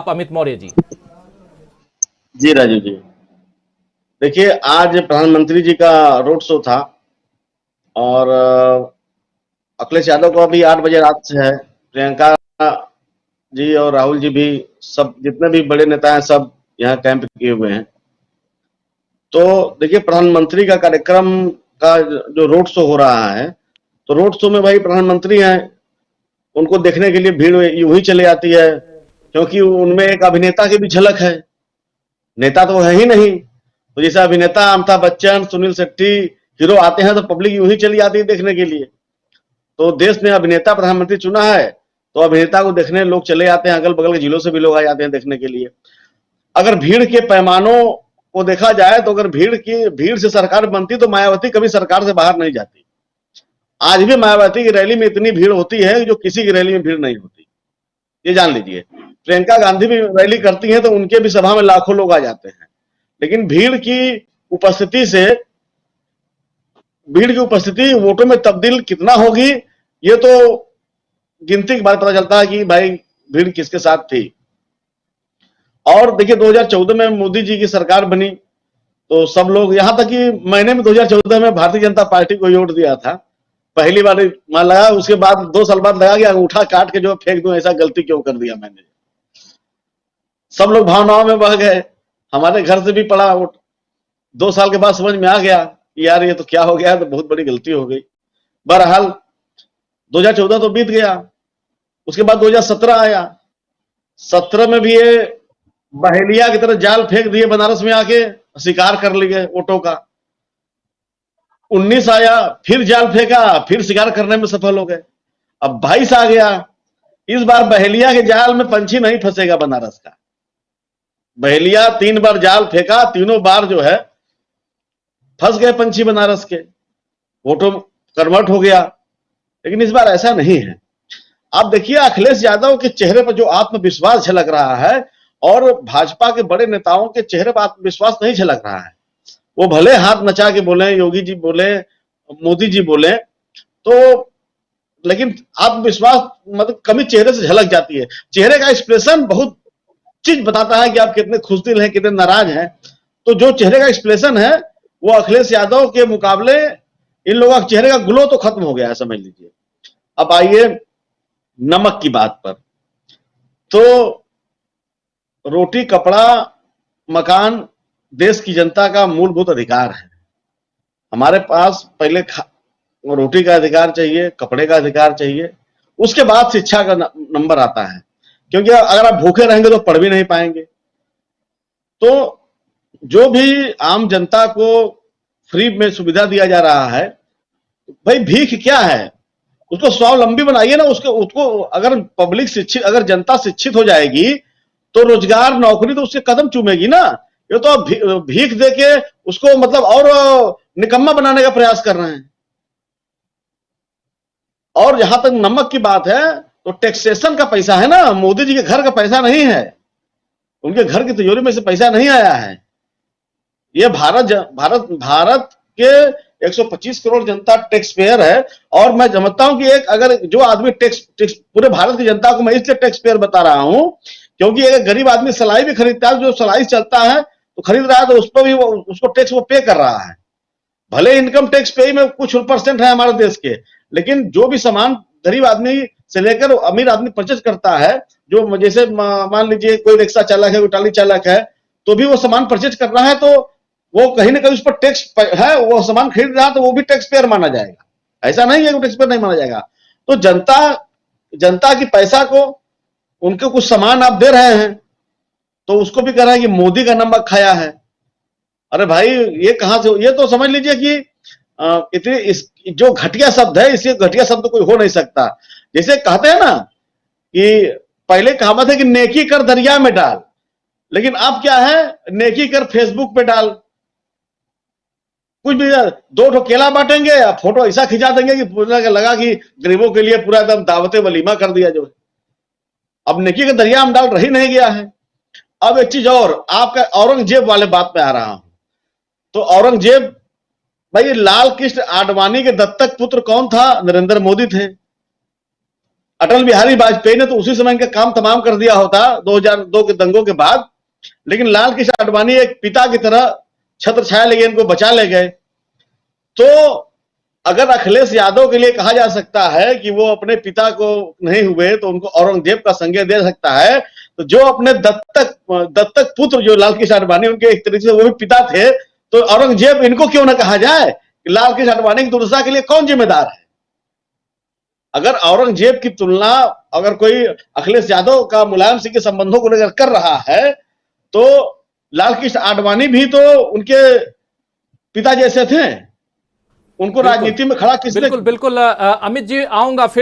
आप अमित मौर्य जी। जी राजू जी, देखिए आज प्रधानमंत्री जी का रोड शो था और अखिलेश यादव का भी 8 बजे रात से है। प्रियंका जी और राहुल जी भी, सब जितने भी बड़े नेता हैं सब यहाँ कैंप किए हुए हैं। तो देखिए प्रधानमंत्री का कार्यक्रम का जो रोड शो हो रहा है, तो रोड शो में भाई प्रधानमंत्री हैं, उनको देखने के लिए भीड़ यूं ही चली आती है, क्योंकि उनमें एक अभिनेता की भी झलक है। नेता तो है ही नहीं, तो जैसे अभिनेता अमिताभ बच्चन, सुनील शेट्टी हीरो आते हैं तो पब्लिक यूं ही चली आती है देखने के लिए। तो देश ने अभिनेता प्रधानमंत्री चुना है, तो अभिनेता को देखने लोग चले आते हैं, अगल बगल के जिलों से भी लोग आ जाते हैं देखने के लिए। अगर भीड़ के पैमानों को देखा जाए तो अगर भीड़ से सरकार बनती तो मायावती कभी सरकार से बाहर नहीं जाती। आज भी मायावती की रैली में इतनी भीड़ होती है जो किसी की रैली में भीड़ नहीं होती, ये जान लीजिए। प्रियंका गांधी भी रैली करती हैं तो उनके भी सभा में लाखों लोग आ जाते हैं, लेकिन उपस्थिति से भीड़ की उपस्थिति वोटों में तब्दील कितना होगी, ये तो गिनती के बाद पता चलता है कि भाई भीड़ किसके साथ थी। और देखिए 2014 में मोदी जी की सरकार बनी तो सब लोग, यहां तक कि मैंने भी 2014 में भारतीय जनता पार्टी को वोट दिया था, पहली बार मान लगा, उसके बाद 2 साल बाद लगा कि अंगूठा काट के जो फेंक दूं, ऐसा गलती क्यों कर दिया मैंने। सब लोग भावनाओं में बह गए, हमारे घर से भी पड़ा वोट। 2 साल के बाद समझ में आ गया कि यार ये तो क्या हो गया, तो बहुत बड़ी गलती हो गई। बहरहाल 2014 तो बीत गया, उसके बाद 2017 आया। 17 में भी ये बहेलिया की तरह जाल फेंक दिए बनारस में, आके शिकार कर लिए वोटों का। 19 आया, फिर जाल फेंका, फिर शिकार करने में सफल हो गए। अब 22 आ गया, इस बार बहेलिया के जाल में पंछी नहीं फंसेगा बनारस का। बहेलिया 3 बार जाल फेंका, तीनों बार जो है फंस गए पंछी बनारस के, वोटों कन्वर्ट हो गया। लेकिन इस बार ऐसा नहीं है। आप देखिए अखिलेश यादव के चेहरे पर जो आत्मविश्वास झलक रहा है और भाजपा के बड़े नेताओं के चेहरे पर आत्मविश्वास नहीं झलक रहा है। वो भले हाथ नचा के बोले, योगी जी बोले, मोदी जी बोले, तो लेकिन आत्मविश्वास मतलब कमी चेहरे से झलक जाती है। चेहरे का एक्सप्रेशन बहुत चीज बताता है कि आप कितने खुशदिल हैं, कितने नाराज हैं। तो जो चेहरे का एक्सप्रेशन है वो अखिलेश यादव के मुकाबले इन लोगों के चेहरे का ग्लो तो खत्म हो गया है, समझ लीजिए। अब आइए नमक की बात पर। तो रोटी, कपड़ा, मकान देश की जनता का मूलभूत अधिकार है। हमारे पास पहले रोटी का अधिकार चाहिए, कपड़े का अधिकार चाहिए, उसके बाद शिक्षा का नंबर आता है, क्योंकि अगर आप भूखे रहेंगे तो पढ़ भी नहीं पाएंगे। तो जो भी आम जनता को फ्री में सुविधा दिया जा रहा है, भाई भीख क्या है, उसको स्वावलंबी बनाइए ना। उसको अगर पब्लिक शिक्षित, अगर जनता शिक्षित हो जाएगी तो रोजगार, नौकरी तो उसके कदम चूमेगी ना। ये तो भीख देके उसको मतलब और निकम्मा बनाने का प्रयास कर रहे हैं। और जहां तक नमक की बात है तो टैक्सेशन का पैसा है ना, मोदी जी के घर का पैसा नहीं है, उनके घर की तिजोरी में से पैसा नहीं आया है। ये भारत के 125 करोड़ जनता टैक्स पेयर है। और मैं समझता हूं कि एक अगर जो आदमी टैक्स पूरे भारत की जनता को मैं इसलिए टैक्स पेयर बता रहा हूं क्योंकि एक गरीब आदमी सलाई भी खरीदता है, जो सलाई चलता है तो खरीद रहा है, तो उस पर भी उसको टैक्स वो पे कर रहा है। भले इनकम टैक्स पे में कुछ % है हमारे देश के, लेकिन जो भी सामान गरीब आदमी से लेकर अमीर आदमी परचेज करता है, जो जैसे मान लीजिए कोई रिक्शा चालक है, कोई ट्राली चालक है, तो भी वो सामान परचेज कर रहा है, तो वो कहीं ना कहीं उस पर टैक्स है, वो सामान खरीद रहा है तो वो भी टैक्स पेयर माना जाएगा। ऐसा नहीं है कि टैक्स पेयर नहीं माना जाएगा। तो जनता की पैसा को, उनको कुछ सामान आप दे रहे हैं तो उसको भी कह रहे हैं कि मोदी का नमक खाया है। अरे भाई ये कहां से, ये तो समझ लीजिए कि इतनी जो घटिया शब्द है, इससे घटिया शब्द कोई हो नहीं सकता। जैसे कहते हैं ना कि पहले कहावत है कि नेकी कर दरिया में डाल, लेकिन अब क्या है, नेकी कर फेसबुक पे डाल। कुछ भी 2 केला बांटेंगे या फोटो ऐसा खिंचा देंगे कि लगा कि गरीबों के लिए पूरा एकदम दावते वलीमा कर दिया। जो अब नेकी का दरिया में डाल रही नहीं गया है। अब एक चीज और, आपका औरंगजेब वाले बात पे आ रहा हूं। तो औरंगजेब, भाई लाल कृष्ण आडवाणी के दत्तक पुत्र कौन था? नरेंद्र मोदी थे। अटल बिहारी वाजपेयी ने तो उसी समय इनका काम तमाम कर दिया होता 2002 के दंगों के बाद, लेकिन लाल कृष्ण आडवाणी एक पिता की तरह छत्र छाया लेके इनको बचा ले गए। तो अगर अखिलेश यादव के लिए कहा जा सकता है कि वो अपने पिता को नहीं हुए तो उनको औरंगजेब का संज्ञा दे सकता है, तो जो अपने दत्तक पुत्र जो लाल कृष्ण आडवाणी उनके एक तरीके से वो भी पिता थे, तो औरंगजेब इनको क्यों ना कहा जाए कि लाल कृष्ण आडवाणी की दुर्दशा के लिए कौन जिम्मेदार है। अगर औरंगजेब की तुलना अगर कोई अखिलेश यादव का मुलायम सिंह के संबंधों को लेकर कर रहा है, तो लाल कृष्ण आडवाणी भी तो उनके पिता जैसे थे, उनको राजनीति में खड़ा किसने। बिल्कुल बिल्कुल अमित जी, आऊंगा फिर